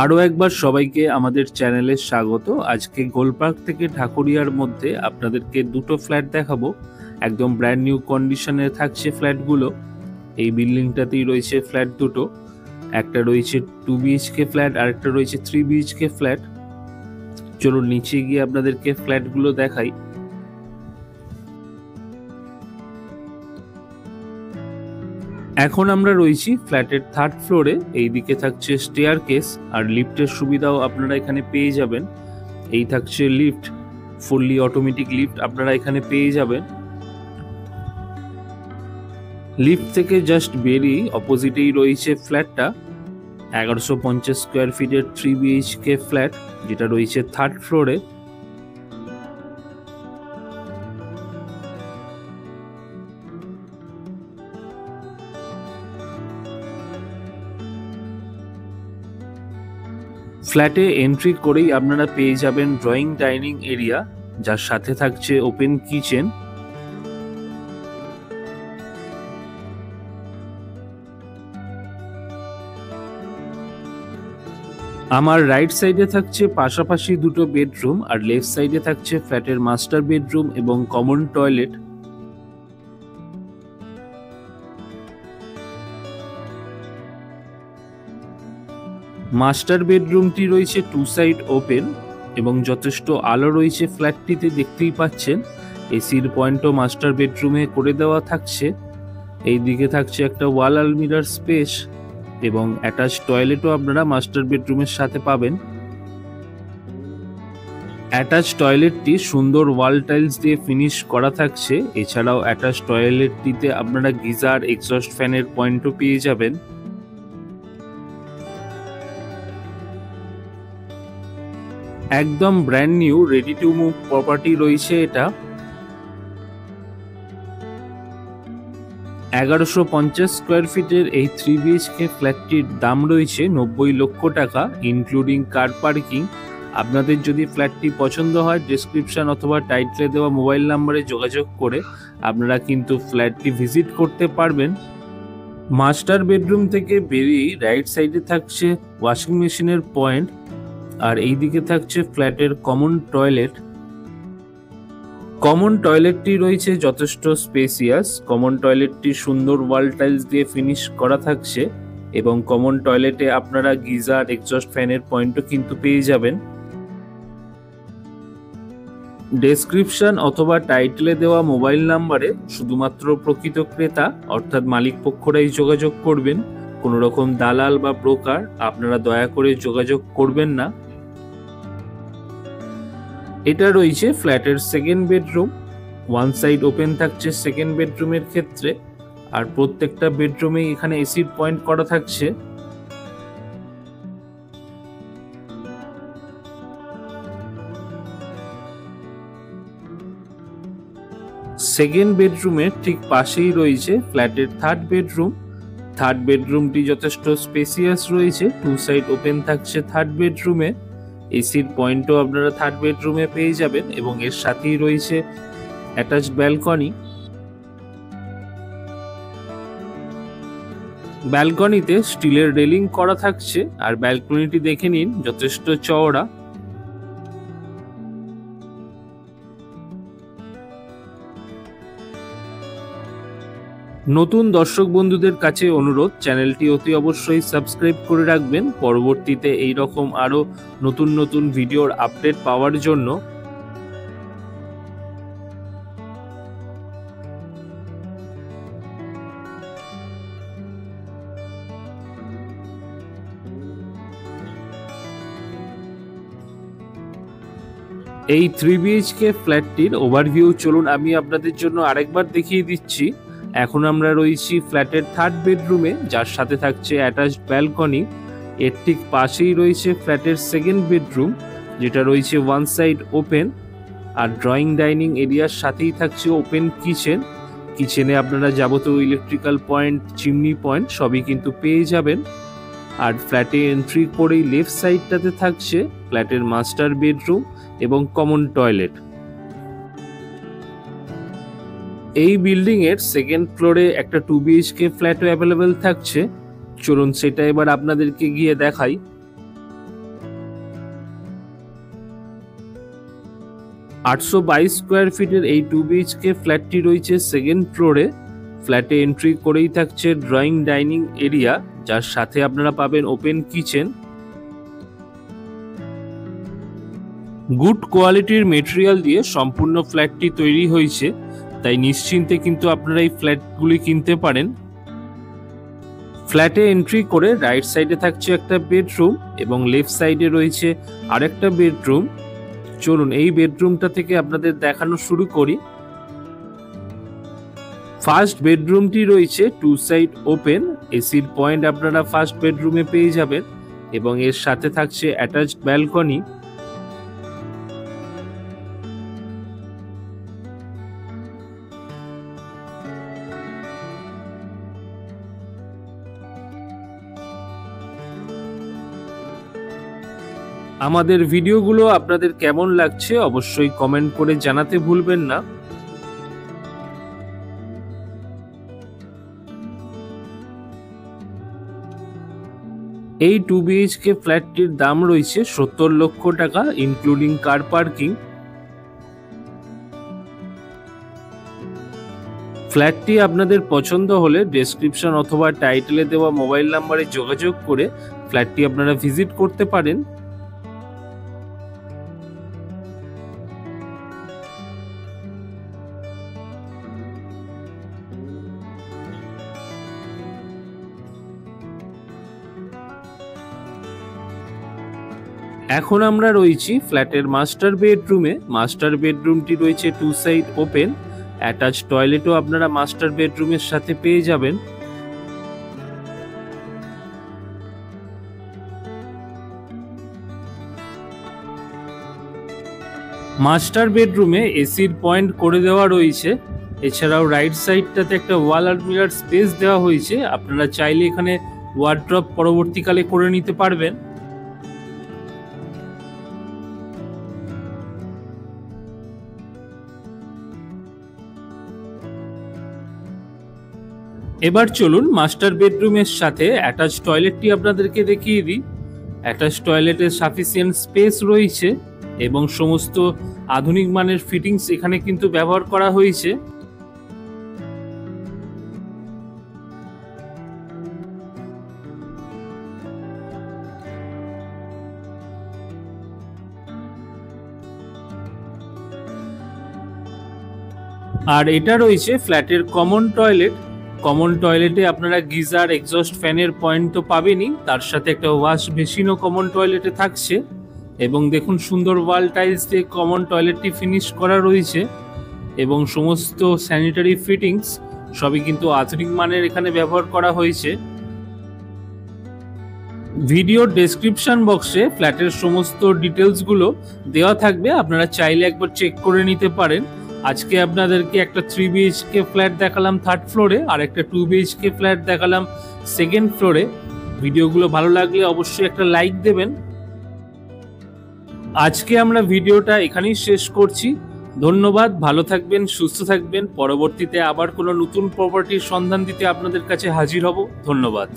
আরও একবার সবাইকে আমাদের চ্যানেলে স্বাগত। আজকে গোলপার্ক থেকে ঢাকুরিয়ার মধ্যে আপনাদেরকে দুটো ফ্ল্যাট দেখাবো। একদম ব্র্যান্ড নিউ কন্ডিশনে থাকছে ফ্ল্যাটগুলো। এই বিল্ডিংটাতেই রয়েছে ফ্ল্যাট দুটো, একটা রয়েছে 2 BHK ফ্ল্যাট আর একটা রয়েছে 3 BHK ফ্ল্যাট। চলুন নিচে গিয়ে আপনাদেরকে ফ্ল্যাটগুলো দেখাই। এখন আমরা রয়েছি ফ্ল্যাটের 3rd ফ্লোরে। এইদিকে থাকছে স্টেয়ারকেস আর লিফটের সুবিধাও আপনারা এখানে পেয়ে যাবেন। এই থাকছে লিফট, ফুললি অটোমেটিক লিফট আপনারা এখানে পেয়ে যাবেন। লিফট থেকে জাস্ট বেরিয়ে অপোজিটেই রয়েছে ফ্ল্যাটটা, 1150 স্কোয়ার ফিটের 3 BHK ফ্ল্যাট, যেটা রয়েছে 3rd ফ্লোরে। ফ্ল্যাটে এন্ট্রি করেই আপনারা পেয়ে যাবেন ড্রয়িং ডাইনিং এরিয়া, যার সাথে থাকছে ওপেন কিচেন। আমার রাইট সাইডে থাকছে পাশাপাশি দুটো বেডরুম আর লেফট সাইডে থাকছে ফ্ল্যাটের মাস্টার বেডরুম এবং কমন টয়লেট। মাস্টার বেডরুমটি রয়েছে 2 সাইড ওপেন এবং যথেষ্ট আলো রয়েছে ফ্ল্যাটটিতে, দেখতেই পাচ্ছেন। এসির পয়েন্টও মাস্টার বেডরুমে করে দেওয়া থাকছে। এই দিকে থাকছে একটা ওয়াল আলমিরার স্পেস এবং অ্যাটাচ টয়লেটও আপনারা মাস্টার বেডরুমের সাথে পাবেন। অ্যাটাচ টয়লেটটি সুন্দর ওয়াল টাইলস দিয়ে ফিনিশ করা থাকছে। এছাড়াও অ্যাটাচ টয়লেটটিতে আপনারা গিজার, এক্সস্ট ফ্যানের পয়েন্টও পেয়ে যাবেন। একদম brand new ready to move property রয়েছে এটা। 1150 স্কোয়ার ফিটের এই 3 BHK ফ্ল্যাটটির দাম রয়েছে 90 লক্ষ টাকা, ইনক্লুডিং কার পার্কিং। আপনাদের যদি ফ্ল্যাটটি পছন্দ হয়, ডেসক্রিপশন অথবা টাইটেলে দেওয়া মোবাইল নাম্বারে যোগাযোগ করে আপনারা কিন্তু ফ্ল্যাটটি ভিজিট করতে পারবেন। মাস্টার বেডরুম থেকে বেরিয়ে রাইট সাইডে থাকছে ওয়াশিং মেশিনের পয়েন্ট আর এই দিকে থাকছে ফ্ল্যাটের কমন টয়লেট। কমন টয়লেটটি রয়েছে যথেষ্ট স্পেসিয়াস। কমন টয়লেটটি সুন্দর ওয়াল টাইলস দিয়ে ফিনিশ করা থাকছে এবং কমন টয়লেটে আপনারা গিজার, এক্সস্ট ফ্যানের পয়েন্টও কিন্তু পেয়ে যাবেন। ডেসক্রিপশন অথবা টাইটেলে দেওয়া মোবাইল নাম্বারে শুধুমাত্র প্রকৃত ক্রেতা অর্থাৎ মালিক পক্ষরাই যোগাযোগ করবেন। কোনো রকম দালাল বা ব্রোকার আপনারা দয়া করে যোগাযোগ করবেন না। এটা রয়েছে ফ্ল্যাটের 2nd বেডরুম। 1 সাইড ওপেন থাকছে 2nd বেডরুমের ক্ষেত্রে আর প্রত্যেকটা বেডরুমে এখানে এসির পয়েন্ট করা থাকছে। সেকেন্ড বেডরুমের ঠিক পাশেই রয়েছে ফ্ল্যাটের 3rd বেডরুম। 3rd বেডরুমটি যথেষ্ট স্পেসিয়াস রয়েছে। 2 সাইড ওপেন থাকছে 3rd বেডরুমে। এসির পয়েন্টও আপনারা 3rd বেডরুমে পেয়ে যাবেন এবং এর সাথেই রয়েছে অ্যাটাচড ব্যালকনি। ব্যালকনিতে স্টিলের রেলিং করা থাকছে আর ব্যালকনিটি দেখে নিন, যথেষ্ট চওড়া। নতুন দর্শক বন্ধুদের কাছে অনুরোধ, চ্যানেলটি অতি অবশ্যই সাবস্ক্রাইব করে রাখবেন পরবর্তীতে এই রকম আরো নতুন নতুন ভিডিওর আপডেট পাওয়ার জন্য। এই 3 BHK ফ্ল্যাটটির ওভারভিউ চলুন আমি আপনাদের জন্য আরেকবার দেখিয়ে দিচ্ছি। এখন আমরা রয়েছি ফ্ল্যাটের 3rd বেডরুমে, যার সাথে থাকছে অ্যাটাচড ব্যালকনি। এর ঠিক পাশেই রয়েছে ফ্ল্যাটের 2nd বেডরুম, যেটা রয়েছে 1 সাইড ওপেন আর ড্রয়িং ডাইনিং এরিয়ার সাথেই থাকছে ওপেন কিচেন। কিচেনে আপনারা যাবতীয় ইলেকট্রিক্যাল পয়েন্ট, চিমনি পয়েন্ট সবই কিন্তু পেয়ে যাবেন। আর ফ্ল্যাটে এন্ট্রি করেই লেফট সাইডটাতে থাকছে ফ্ল্যাটের মাস্টার বেডরুম এবং কমন টয়লেট। এই বিল্ডিং এর 2nd ফ্লোরে একটা 2 BHK ফ্ল্যাটও অ্যাভেলেবেল থাকছে। চলুন সেটা এবার আপনাদেরকে গিয়ে দেখাই। 822 স্কোয়ার ফিটের এই 2 বিএইচকে ফ্ল্যাটটি রয়েছে সেকেন্ড ফ্লোরে। ফ্ল্যাটে এন্ট্রি করেই থাকছে ড্রয়িং ডাইনিং এরিয়া, যার সাথে আপনারা পাবেন ওপেন কিচেন। গুড কোয়ালিটির মেটেরিয়াল দিয়ে সম্পূর্ণ ফ্ল্যাটটি তৈরি হয়েছে, তাই নিশ্চিন্তে কিন্তু আপনারা এই ফ্ল্যাটগুলি কিনতে পারেন। ফ্ল্যাটে এন্ট্রি করে রাইট সাইডে থাকছে একটা বেডরুম এবং লেফট সাইডে রয়েছে আরেকটা বেডরুম। চলুন এই বেডরুমটা থেকে আপনাদের দেখানো শুরু করি। ফার্স্ট বেডরুমটি রয়েছে 2 সাইড ওপেন, এসির পয়েন্ট আপনারা ফার্স্ট বেডরুমে পেয়ে যাবেন এবং এর সাথে থাকছে অ্যাটাচড ব্যালকনি। আমাদের ভিডিওগুলো আপনাদের কেমন লাগছে অবশ্যই কমেন্ট করে জানাতে ভুলবেন না। এই 2 বিএইচকে ফ্ল্যাটটির দাম রয়েছে 70 লক্ষ টাকা ইনক্লুডিং কার পার্কিং। ফ্ল্যাটটি আপনাদের পছন্দ হলে ডেসক্রিপশন অথবা টাইটেলে দেওয়া মোবাইল নাম্বারে যোগাযোগ করে ফ্ল্যাটটি আপনারা ভিজিট করতে পারেন। এখন আমরা রয়েছি ফ্ল্যাটের মাস্টার বেডরুমে। মাস্টার বেডরুমটি রয়েছে 2 সাইড ওপেন, অ্যাটাচ টয়লেটও আপনারা মাস্টার বেডরুমের সাথে পেয়ে যাবেন। মাস্টার বেডরুমে এসির পয়েন্ট করে দেওয়া রয়েছে, এছাড়াও রাইট সাইডটাতে একটা ওয়াল আর মিরর স্পেস দেওয়া হয়েছে, আপনারা চাইলে এখানে ওয়ার্ড্রপ পরবর্তীকালে করে নিতে পারবেন। এবার চলুন মাস্টার বেডরুমের সাথে অ্যাটাচ টয়লেটটি আপনাদেরকে দেখিয়ে দিই। অ্যাটাচ টয়লেটের সাফিসিয়েন্ট স্পেস রয়েছে এবং সমস্ত আধুনিক মানের ফিটিংস এখানে কিন্তু ব্যবহার করা হয়েছে। আর এটা রয়েছে ফ্ল্যাটের কমন টয়লেট। কমন টয়লেটে আপনারা গিজার, এক্সস্ট ফ্যানের পয়েন্ট তো পাবেনই, তার সাথে একটা ওয়াশ বেসিনও কমন টয়লেটে থাকছে। এবং দেখুন সুন্দর ওয়াল টাইলস দিয়ে কমন টয়লেটটি ফিনিশ করা রয়েছে এবং সমস্ত স্যানিটারি ফিটিংস সবই কিন্তু আধুনিক মানের এখানে ব্যবহার করা হয়েছে। ভিডিওর ডেসক্রিপশন বক্সে ফ্ল্যাটের সমস্ত ডিটেলসগুলো দেওয়া থাকবে, আপনারা চাইলে একবার চেক করে নিতে পারেন। আজকে আপনাদেরকে একটা 3 বিএইচকে ফ্ল্যাট দেখালাম থার্ড ফ্লোরে আর একটা 2 বিএইচকে ফ্ল্যাট দেখালাম সেকেন্ড ফ্লোরে। ভিডিওগুলো ভালো লাগলে অবশ্যই একটা লাইক দেবেন। আজকে আমরা ভিডিওটা এখানেই শেষ করছি। ধন্যবাদ, ভালো থাকবেন, সুস্থ থাকবেন। পরবর্তীতে আবার কোনো নতুন প্রপার্টির সন্ধান দিতে আপনাদের কাছে হাজির হব। ধন্যবাদ।